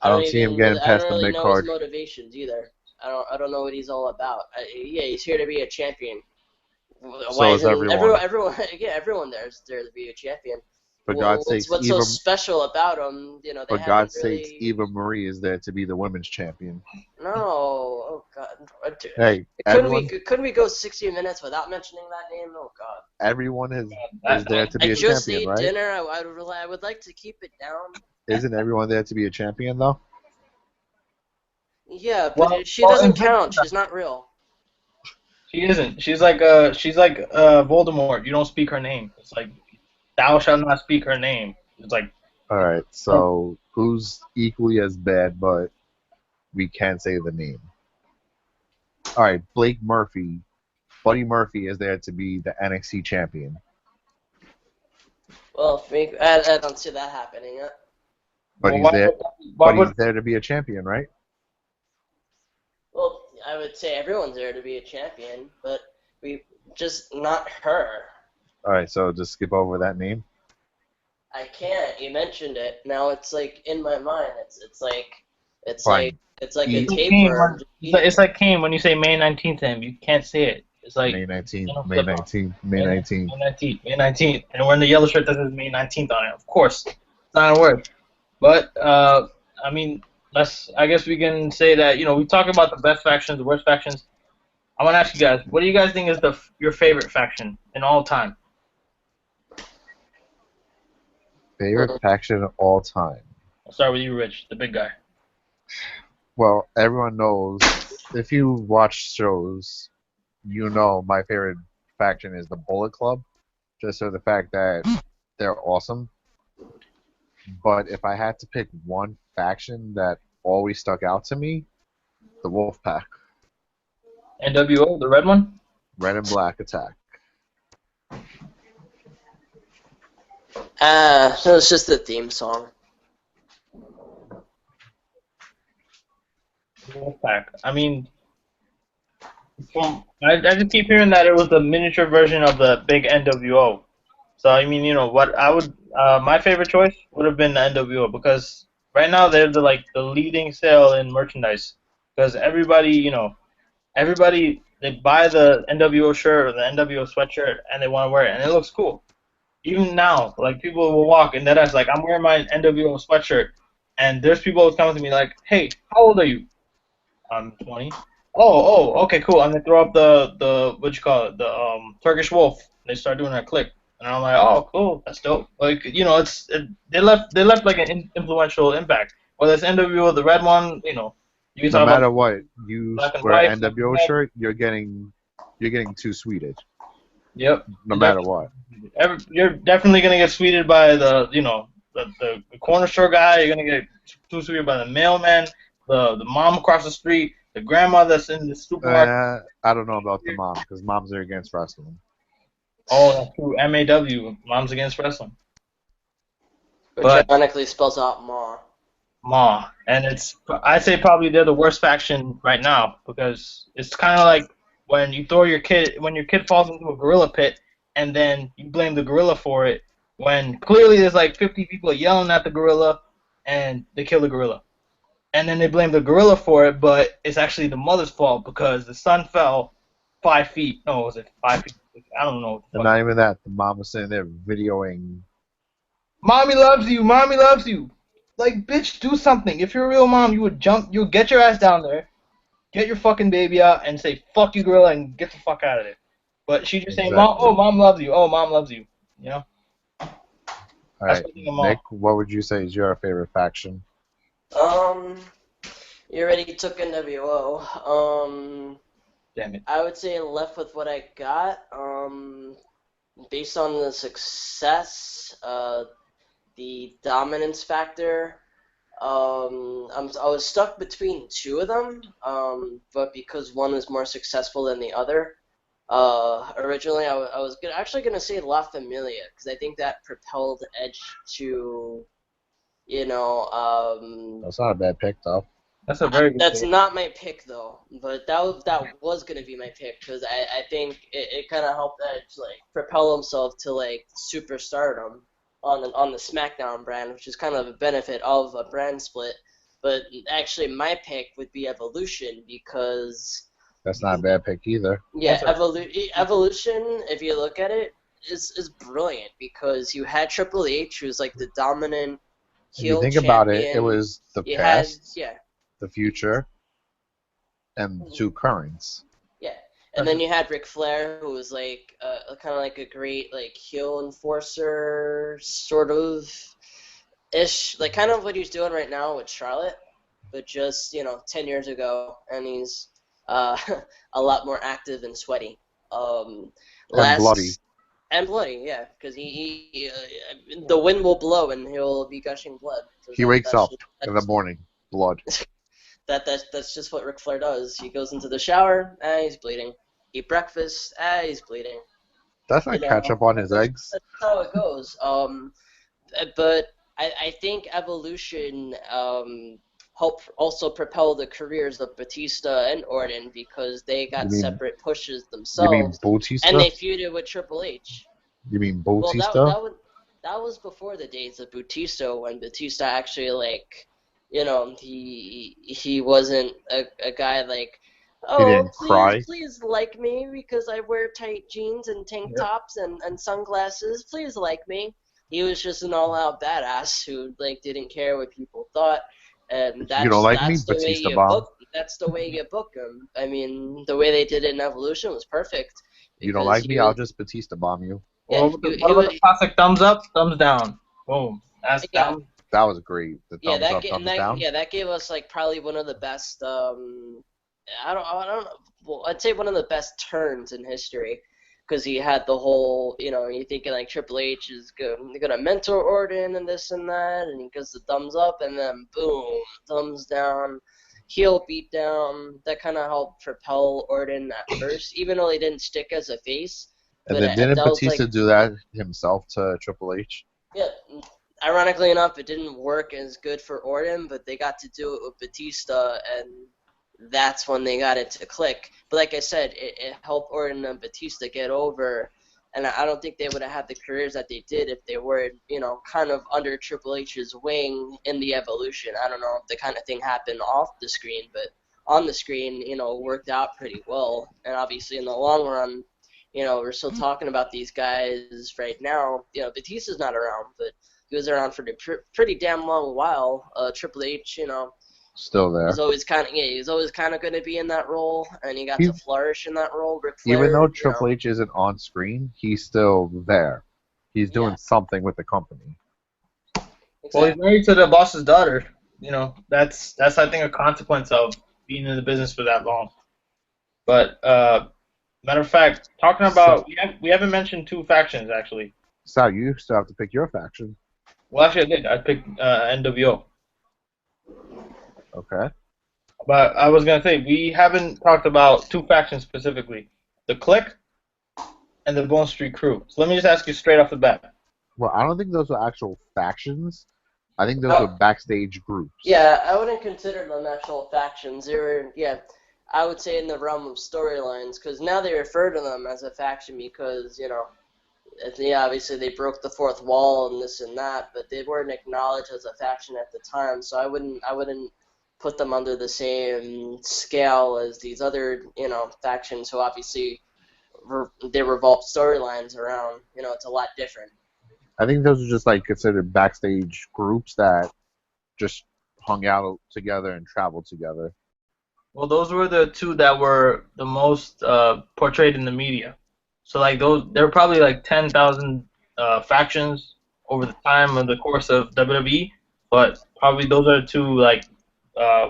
I don't see him getting I don't past the really mid know his card. motivations either. I don't know what he's all about. Yeah, he's here to be a champion. Why So is isn't everyone. yeah, everyone there's there to be a champion? For Well, God's sakes, what's so special about him? You know, they for haven't God's sakes, really. Eva Marie is there to be the women's champion. No, oh God, Hey, everyone, couldn't we go 60 minutes without mentioning that name? Oh God. everyone is That, there to I be a just champion, ate right? dinner. I would like to keep it down. Isn't everyone there to be a champion though? Yeah, well, but she well, doesn't in count. She's not real. she isn't. She's like Voldemort. You don't speak her name. It's like thou shalt not speak her name. It's like All right, so who's equally as bad, but we can't say the name? All right, Blake Murphy. Buddy Murphy is there to be the NXT champion, Well, I don't see that happening. but well, he's there. why But would he's there to be a champion, right? Well, I would say everyone's there to be a champion, but we just not her. All right, so just skip over that name. I can't. You mentioned it. Now it's like in my mind. It's like Fine. it's like a E tapeworm just eating It's me. like Kane when you say May 19th to him. You can't say it. It's like May 19th, you know, May flip on 19th, May 19th. May 19th, May 19th, and we're in the yellow shirt that says May 19th on it. Of course, it's not a word. But I mean, let's. I guess we can say that we talk about the best factions, the worst factions. I want to ask you guys, what do you guys think is your favorite faction in all time? Favorite faction of all time. I'll start with you, Rich, the big guy. Well, everyone knows if you watch shows, you know my favorite faction is the Bullet Club, just for the fact that they're awesome. But if I had to pick one faction that always stuck out to me, the Wolfpack, NWO, the red one. Red and Black Attack. So it's just the theme song. Wolfpack. I mean, I just keep hearing that it was the miniature version of the big NWO. So I mean, what I would my favorite choice would have been the NWO because right now they're the leading sale in merchandise because everybody they buy the NWO shirt or the NWO sweatshirt and they want to wear it and it looks cool. Even now, like people will walk and that's like I'm wearing my NWO sweatshirt and there's people always coming to me like, hey, how old are you? I'm 20. Okay, cool. I'm gonna throw up the what you call it, the Turkish wolf. They start doing that click, and I'm like, oh, cool, that's dope. Like, they left like an influential impact. Whether it's NWO, the red one, you can No talk about matter what, you black and wear white, an black and NWO red. shirt, you're getting too Swedish. Yep. No matter what. You're definitely gonna get sweeted by the corner store guy. You're gonna get too sweeted by the mailman, the mom across the street, the grandma that's in the supermarket. I don't know about the mom because moms are against wrestling. Oh, that's true. MAW, Moms Against Wrestling. Which But ironically spells out Ma. Ma, and I'd say probably they're the worst faction right now because it's kind of like when your kid falls into a gorilla pit, and then you blame the gorilla for it when clearly there's like 50 people yelling at the gorilla, and they kill the gorilla, and then they blame the gorilla for it, but it's actually the mother's fault because the son fell 5 feet. No, was it 5 feet? I don't know. And not even that, the mom was sitting there videoing. Mommy loves you. Mommy loves you. Like, bitch, do something. If you're a real mom, you would get your ass down there, get your fucking baby out, and say, fuck you, gorilla, and get the fuck out of there. But she just saying, Mom, Exactly. oh, Mom loves you. Oh, Mom loves you. All That's right, what I think of Mom. Nick, what would you say is your favorite faction? Um, you already took NWO. Damn it. I would say left with what I got. Based on the success, the dominance factor. I was stuck between two of them, but because one was more successful than the other, Originally, I was actually gonna say La Familia because I think that propelled Edge to, you know, That's not a bad pick, though. That's a very good that's pick. not my pick though, but that was gonna be my pick because I think it kind of helped Edge like propel himself to like superstardom on the SmackDown brand, which is kind of a benefit of a brand split. But actually, my pick would be Evolution because That's not a bad pick either. yeah, That's a Evolution, if you look at it, is brilliant because you had Triple H, who's like the dominant If you heel think about it, it champion. was the You had past, yeah, the future, and two currents. yeah, and then you had Ric Flair, who was like kind of like a great like heel enforcer sort of ish, like kind of what he's doing right now with Charlotte, but just 10 years ago, and he's uh, a lot more active and sweaty. Um, And bloody. last and bloody, yeah, because the wind will blow and he'll be gushing blood. 'Cause He wakes that's up just, in the morning, blood. that's just what Ric Flair does. He goes into the shower, he's bleeding. Eat breakfast, he's bleeding. That's not ketchup on his eggs. That's how it goes. But I think Evolution helped also propel the careers of Batista and Orton because they You got mean separate pushes you mean themselves, and Bautista? they feuded with Triple H. You mean Well, Bautista? that was before the days of Batista when Batista actually like, he wasn't a guy like, He oh, didn't cry. please like me because I wear tight jeans and tank Yep. tops and sunglasses. Please like me. He was just an all-out badass who like didn't care what people thought, and You don't like me, that's the way Batista you bomb. book. That's the way you book him. I mean, the way they did it in Evolution was perfect You don't because like me, I'll just Batista bomb you. yeah, What about the classic thumbs up, thumbs down? Boom. That yeah, was That was great. The yeah, thumbs up, thumbs down. that gave us like probably one of the best. I don't know. Well, I'd say one of the best turns in history because he had the whole. You're thinking like Triple H is gonna mentor Orton and this and that, and he gives the thumbs up, and then boom, thumbs down, heel beat down. That kind of helped propel Orton at first, even though he didn't stick as a face. And But then didn't that was like Batista do that himself to Triple H? yeah, ironically enough, it didn't work as good for Orton, but they got to do it with Batista, and that's when they got it to click. But like I said, it helped Orton and Batista get over, and I don't think they would have had the careers that they did if they were, kind of under Triple H's wing in the Evolution. I don't know if the kind of thing happened off the screen, but on the screen, it worked out pretty well. And obviously, in the long run, we're still talking about these guys right now. Batista's not around, but he was around for a pretty damn long while. Triple H, Still there. he's always kind of going to be in that role, and he got He- to flourish in that role. Ric Flair, Even though Triple H isn't on screen, he's still there. He's doing Yeah. something with the company. well, he's married to the boss's daughter. That's I think a consequence of being in the business for that long. But matter of fact, talking about we haven't mentioned two factions actually. Sal, you still have to pick your faction. Well, actually, I did. I picked NWO. Okay. But I was gonna say we haven't talked about two factions specifically: the Clique and the Bone Street Crew. So let me just ask you straight off the bat. Well, I don't think those are actual factions. I think those are backstage groups. Yeah, I wouldn't consider them actual factions. They were, I would say in the realm of storylines, because now they refer to them as a faction because, obviously they broke the fourth wall and this and that, but they weren't acknowledged as a faction at the time, so I wouldn't put them under the same scale as these other, factions who obviously they revolve storylines around. It's a lot different. I think those are just like considered backstage groups that just hung out together and traveled together. Well, those were the two that were the most portrayed in the media. So like there were probably like 10,000 factions over the time of the course of WWE, but probably those are the two like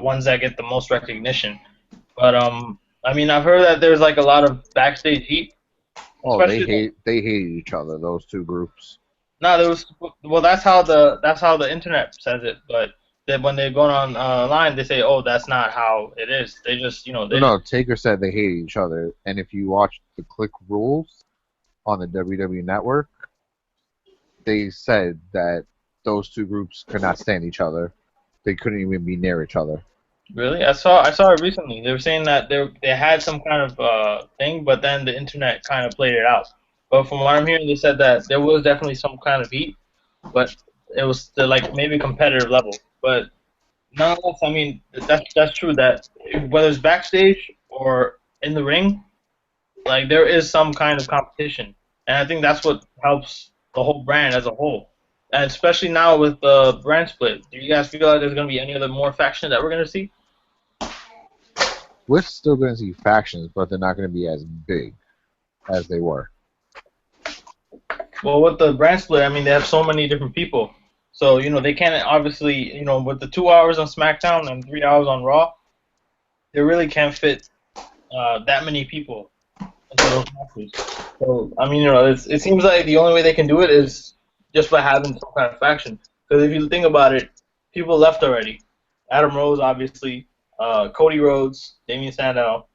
ones that get the most recognition. But I mean, I've heard that there's like a lot of backstage heat. Oh, Especially they hated each other. Those two groups. no, there was well that's how the internet says it, but that when they're going on line, they say, "Oh, that's not how it is." They just, they just No, Taker said they hated each other, and if you watch the Click Rules on the WWE Network, they said that those two groups could not stand each other. They couldn't even be near each other. really. I saw it recently. They were saying that they had some kind of thing, but then the internet kind of played it out. But from what I'm hearing, they said that there was definitely some kind of heat, but it was still like maybe competitive level. But nonetheless, I mean that's true that whether it's backstage or in the ring, like there is some kind of competition, and I think that's what helps the whole brand as a whole. And especially now with the brand split, do you guys feel like there's gonna be any other more factions that we're gonna see? We're still going to see factions, but they're not going to be as big as they were. Well, with the brand split, I mean they have so many different people, so they can't obviously with the 2 hours on SmackDown and 3 hours on Raw, they really can't fit that many people into those matches. So I mean, it seems like the only way they can do it is just by having some kind of faction. Because if you think about it, people left already. Adam Rose, obviously, Cody Rhodes, Damian Sandow,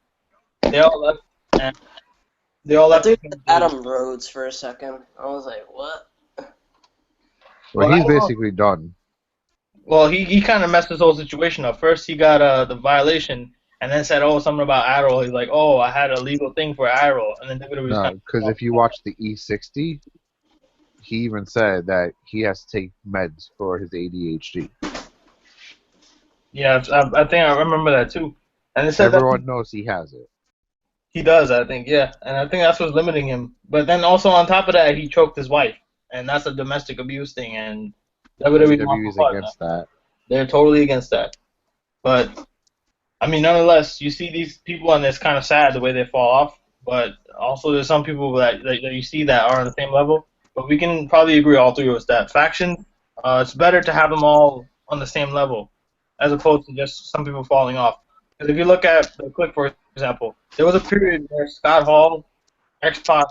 they all left, and they all I left. think Adam Rhodes for a second. I was like, what? Well, Well, he's Adam Rose, basically done. well, he kind of messed this whole situation up. First, he got the violation, and then said, "Oh, something about eye roll." He's like, "Oh, I had a legal thing for eye roll," and then WWE was No, kind because of. if you watch the E60, he even said that he has to take meds for his ADHD. Yeah, I think I remember that too. And it said that Everyone knows he has it. he does, I think, yeah. And I think that's what's limiting him. But then also on top of that, he choked his wife. And that's a domestic abuse thing. And WWE wants WWE no is part of that. against that. They're totally against that. But, I mean, nonetheless, you see these people, and it's kind of sad the way they fall off. But also, there's some people that you see that are on the same level. But we can probably agree, all three of us, that faction, it's better to have them all on the same level as opposed to just some people falling off. Because if you look at the Click, for example, there was a period where Scott Hall, X-Pac,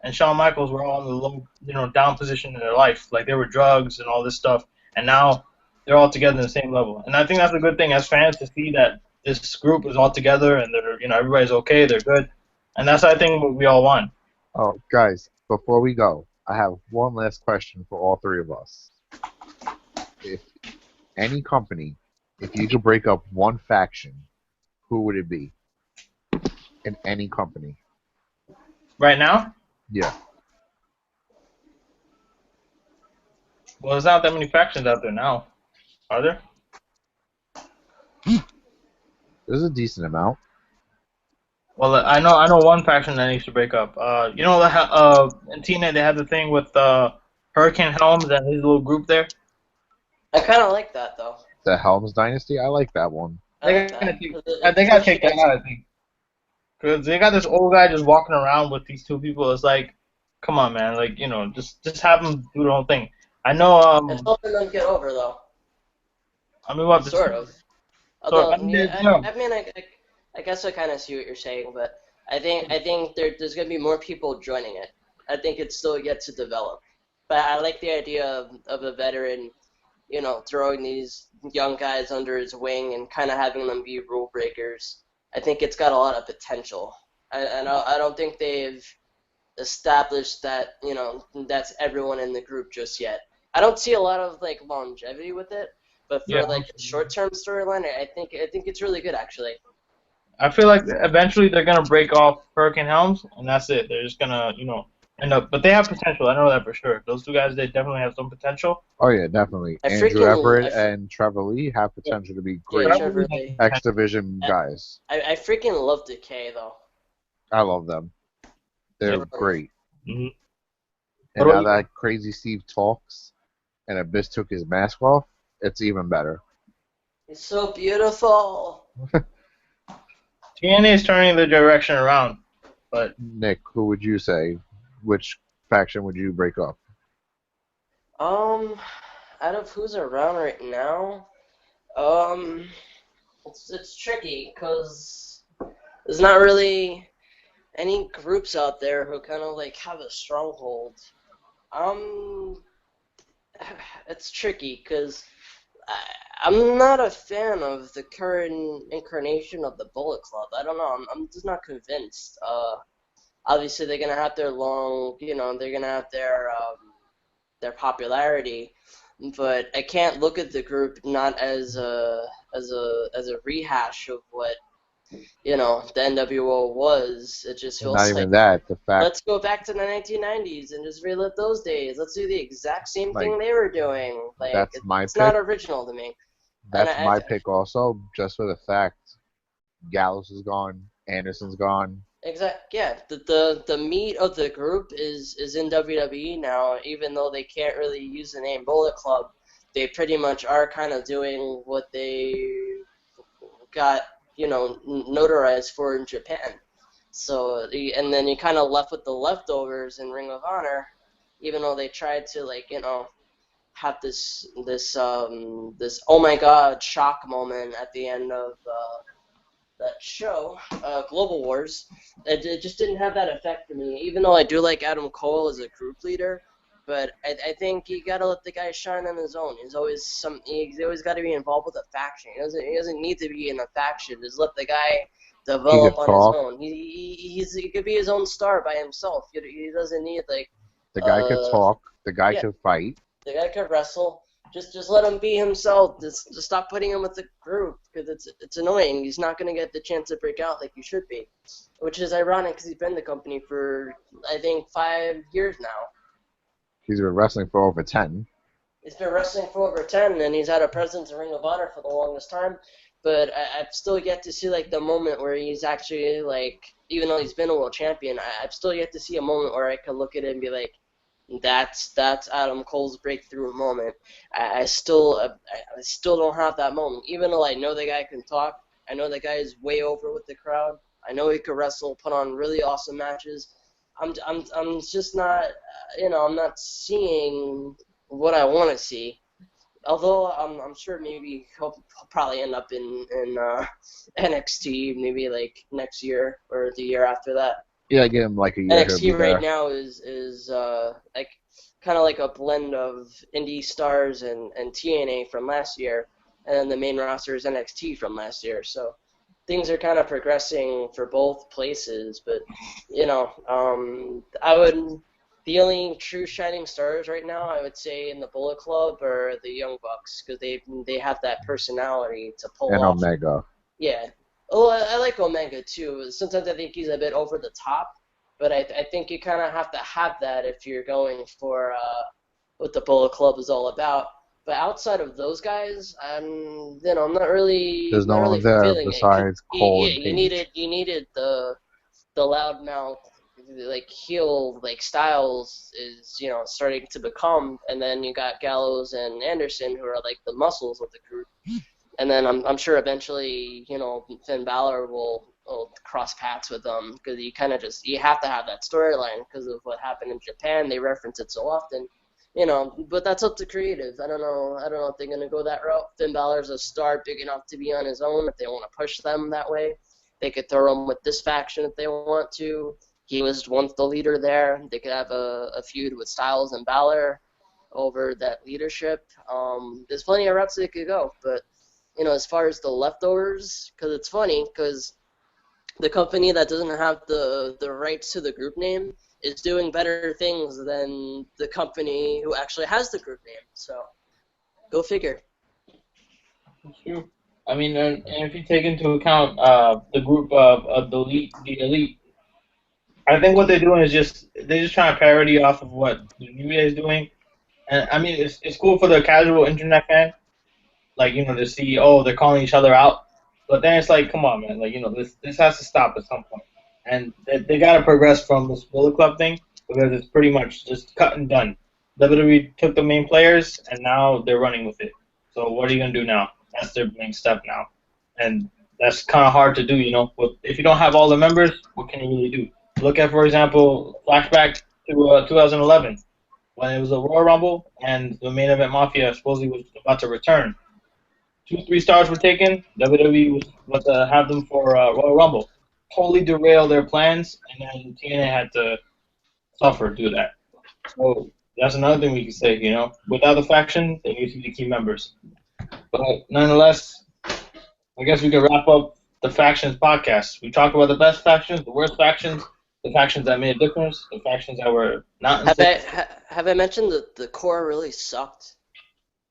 and Shawn Michaels were all in the low, down position in their life. Like, they were drugs and all this stuff. And now they're all together in the same level. And I think that's a good thing as fans to see that this group is all together and they're, everybody's okay, they're good. And that's, I think, what we all want. Oh, guys, before we go, I have one last question for all three of us. If any company, if you could break up one faction, who would it be? In any company. Right now? Yeah. Well, there's not that many factions out there now. Are there? There's a decent amount. Well, I know one faction that needs to break up. In TNA they had the thing with Hurricane Helms and his little group there. I kind of like that, though. The Helms Dynasty, I like that one. They gotta take that out, I think. Because they got this old guy just walking around with these two people. It's like, come on, man. Like, just have them do their own thing. I know. It's helping them get over, though. I mean, what? Sort of. Sort Although, of. I guess I kind of see what you're saying, but I think there's going to be more people joining it. I think it's still yet to develop. But I like the idea of a veteran, throwing these young guys under his wing and kind of having them be rule breakers. I think it's got a lot of potential. I don't think they've established that, that's everyone in the group just yet. I don't see a lot of, longevity with it. But for a short-term storyline, I think it's really good, actually. I feel like eventually they're gonna break off Hurricane Helms, and that's it. They're just gonna, end up. But they have potential. I know that for sure. Those two guys, they definitely have some potential. Oh yeah, definitely. Andrew Everett and Trevor Lee have potential to be great X Division guys. I freaking love Decay, though. I love them. They're great. Mm-hmm. And now that Crazy Steve talks, and Abyss took his mask off, it's even better. It's so beautiful. TNA is turning the direction around, but Nick, who would you say? Which faction would you break up? Out of who's around right now, it's tricky because there's not really any groups out there who kind of have a stronghold. It's tricky because I'm not a fan of the current incarnation of the Bullet Club. I don't know. I'm just not convinced. Obviously, they're gonna have their they're gonna have their popularity, but I can't look at the group not as a rehash of what the NWO was. It just And not feels like even that, the fact, let's go back to the 1990s and just relive those days. Let's do the exact same like, thing they were doing. Like that's my it's not pick. original to me. And That's my pick also, just for the fact Gallows is gone, Anderson's gone. Yeah. The meat of the group is in WWE now. Even though they can't really use the name Bullet Club, they pretty much are kind of doing what they got notarized for in Japan. So and then you kind of left with the leftovers in Ring of Honor, even though they tried to have this oh my god shock moment at the end of that show, Global Wars. It just didn't have that effect for me. Even though I do like Adam Cole as a group leader, but I think you gotta let the guy shine on his own. He's always got to be involved with a faction. He doesn't need to be in a faction. Just let the guy He could develop on his talk. own. He could be his own star by himself. He doesn't need The guy could talk. The guy yeah. could fight. The guy could wrestle. Just let him be himself. Just stop putting him with the group because it's annoying. He's not going to get the chance to break out like he should be, which is ironic because he's been in the company for I think 5 years now. He's been wrestling for over 10. He's been wrestling for over 10, and he's had a presence in Ring of Honor for the longest time. But I've still yet to see the moment where he's actually even though he's been a world champion, I've still yet to see a moment where I can look at it and be like, that's Adam Cole's breakthrough moment. I still don't have that moment, even though I know the guy can talk. I know the guy is way over with the crowd. I know he could wrestle, put on really awesome matches. I'm just not, I'm not seeing what I want to see. Although I'm sure maybe he'll probably end up in NXT maybe next year or the year after that. Yeah, give him a year. NXT right now is kind of like a blend of indie stars and TNA from last year, and then the main roster is NXT from last year. So things are kind of progressing for both places. But the only true shining stars right now I would say in the Bullet Club are the Young Bucks because they have that personality to pull and off. Omega. Yeah. Oh, I like Omega too. Sometimes I think he's a bit over the top, but I think you kind of have to have that if you're going for what the Bullet Club is all about. But outside of those guys, I'm not really. There's no one there besides Cole and Page. You needed the loudmouth heel Styles is starting to become, and then you got Gallows and Anderson who are the muscles of the group. And then I'm sure eventually, Finn Balor will cross paths with them because you have to have that storyline because of what happened in Japan. They reference it so often, But that's up to creative. I don't know if they're gonna go that route. Finn Balor's a star big enough to be on his own. If they want to push them that way, they could throw him with this faction if they want to. He was once the leader there. They could have a feud with Styles and Balor over that leadership. There's plenty of routes they could go, but. As far as the leftovers, because it's funny, because the company that doesn't have the rights to the group name is doing better things than the company who actually has the group name. So, go figure. That's true. I mean, and if you take into account the group of the elite, I think what they're doing is they're just trying to parody off of what the New Day is doing. And I mean, it's cool for the casual internet fan. To see, they're calling each other out. But then it's come on, man. This has to stop at some point. And they got to progress from this Bullet Club thing because it's pretty much just cut and done. WWE took the main players, and now they're running with it. So what are you going to do now? That's their main step now. And that's kind of hard to do, If you don't have all the members, what can you really do? Look at, for example, flashback to 2011 when it was a Royal Rumble and the main event Mafia supposedly was about to return. 2-3 stars were taken. WWE was about to have them for Royal Rumble. Totally derail their plans, and then TNA had to suffer through that. So that's another thing we can say, Without the faction, they need to be the key members. But nonetheless, I guess we can wrap up the factions podcast. We talked about the best factions, the worst factions, the factions that made a difference, the factions that were not in sync. Have I mentioned that the core really sucked?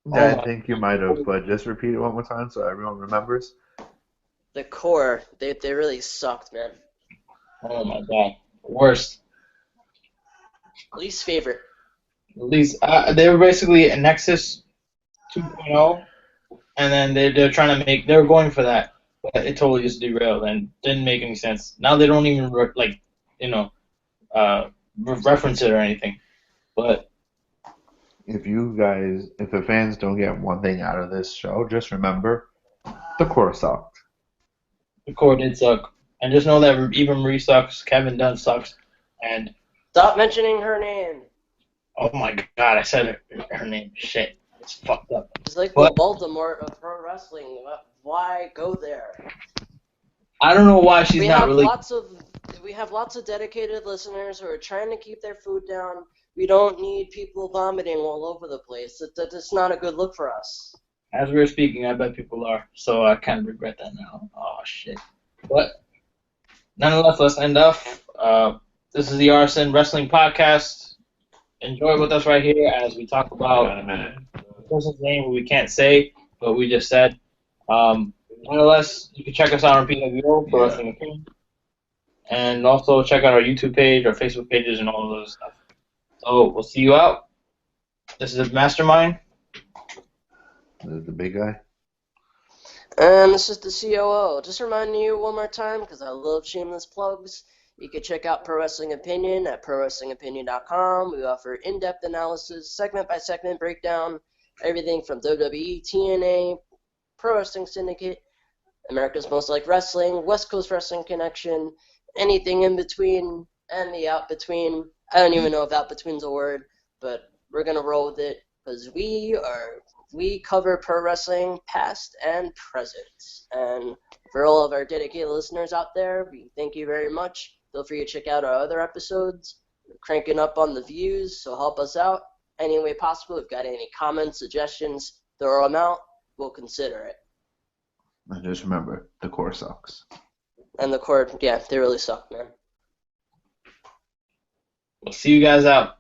Yeah, Oh I my, think you might have, but just repeat it one more time so everyone remembers. The core, they really sucked, man. oh my God, worst. Least favorite. At least they were basically a Nexus 2.0, and then they're trying to make they're going for that, but it totally just derailed and didn't make any sense. Now they don't even you know reference it or anything. But If the fans don't get one thing out of this show, just remember the core sucked. the core did suck, and just know that even Marie sucks, Kevin Dunn sucks, and Stop mentioning her name. oh my God, I said her name. Shit, it's fucked up. It's like What? the Voldemort of pro wrestling. Why go there? I don't know why she's We not have really. lots of dedicated listeners who are trying to keep their food down. We don't need people vomiting all over the place. That's not a good look for us. As we were speaking, I bet people are. So I kind of regret that now. Oh shit. But nonetheless, let's end off. This is the RSN Wrestling Podcast. Enjoy with us right here as we talk about a minute. the person's name we can't say, but we just said. Nonetheless, you can check us out on PWO for Wrestling Opinion, and also check out our YouTube page, our Facebook pages, and all of those stuff. So we'll see you out. This is Mastermind. The big guy. And this is the COO. Just reminding you one more time, because I love shameless plugs. You can check out Pro Wrestling Opinion at ProWrestlingOpinion.com. We offer in-depth analysis, segment-by-segment breakdown, everything from WWE, TNA, Pro Wrestling Syndicate, America's Most Liked Wrestling, West Coast Wrestling Connection, anything in between, and the out between. I don't even know if out between's a word, but we're gonna roll with it because we cover pro wrestling past and present. And for all of our dedicated listeners out there, we thank you very much. Feel free to check out our other episodes. We're cranking up on the views, so help us out any way possible. If you've got any comments, suggestions, throw them out. We'll consider it. And just remember, the core sucks. And the core, yeah, they really suck, man. We'll see you guys out.